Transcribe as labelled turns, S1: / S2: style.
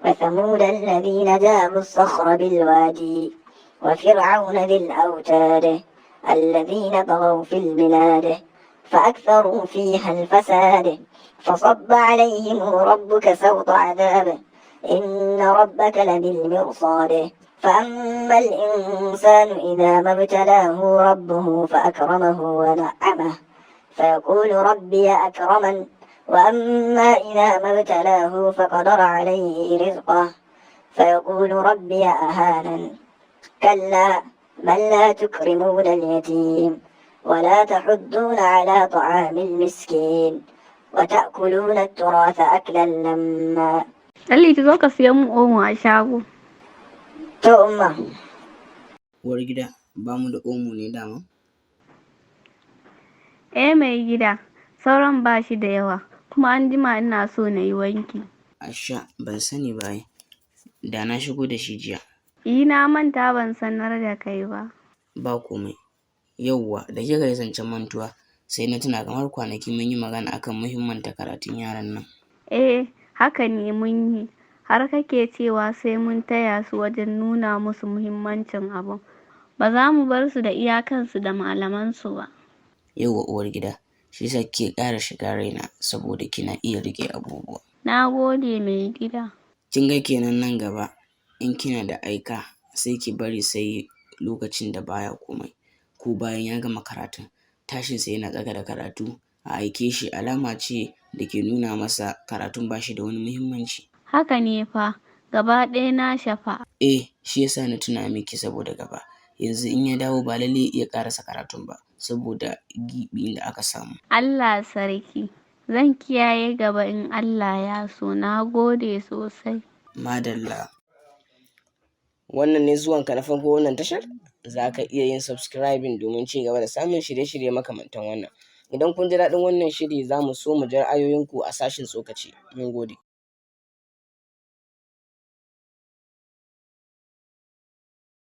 S1: وثمود الذين جابوا الصخر بالوادي وفرعون ذي الأوتاد الذين طغوا في البلاد فأكثروا فيها الفساد فصب عليهم ربك سوط عذاب إن ربك لبالمرصاد فأما الإنسان إذا ما ابتلاه ربه فأكرمه ونعمه فيقول ربي أكرمن وأما إذا ما ابتلاه فقدر عليه رزقه فيقول ربي أهانن كلا بل لا تكرمون اليتيم ولا تحضون على طعام المسكين وتأكلون التراث أكلا لما.
S2: Lallai ki zo ka siya mun omo a shago.
S1: To umma.
S3: Uwar gida, ba mu da omo ne dama?
S2: Mai gida, sauran ba shi da yawa, kuma an jima ina so na yi wanki.
S3: Asha, ban sani ba ai. Da na shigo da shi jiya.
S2: Na manta ban sanar da kai ba.
S3: Ba komai. Yauwa, da kika yi zancen mantuwa, sai na tuna kamar kwanaki mun yi magana akan muhimmanta karatun yaran nan.
S2: Haka ne mun yi. Har kake cewa sai mun taya su wajen nuna musu muhimmancin abun. Ba za mu bar su da iyakansu da malamansu ba.
S3: Yauwa uwar gida, shi yasa kike ƙara shiga raina saboda kina iya riƙe abubuwa.
S2: Na gode mai gida.
S3: Kin ga kenan nan gaba in kina da aika sai ki bari sai lokacin da baya komai ko bayan ya gama karatun tashinsa yana tsaka da karatu a aike shi alama ce da ke nuna masa karatun ba shi da wani muhimmanci.
S2: Haka ne fa, gaba ɗaya na shafa.
S3: Shi yasa na tuna miki saboda gaba. Yanzu in ya dawo ba lalle iya ƙarasa karatun ba saboda giɓin da aka samu.
S2: Allah sarki, zan kiyaye gaba in Allah ya so. Na gode sosai.
S3: Madalla. Wannan ne zuwanka na farko wannan tashar? Za ka iya yin subscribing domin ci gaba da samun shirye-shirye makamantan wannan. Idan kun ji daɗin wannan shiri za mu so mu ji ra'ayoyinku a sashin tsokaci. Mun gode.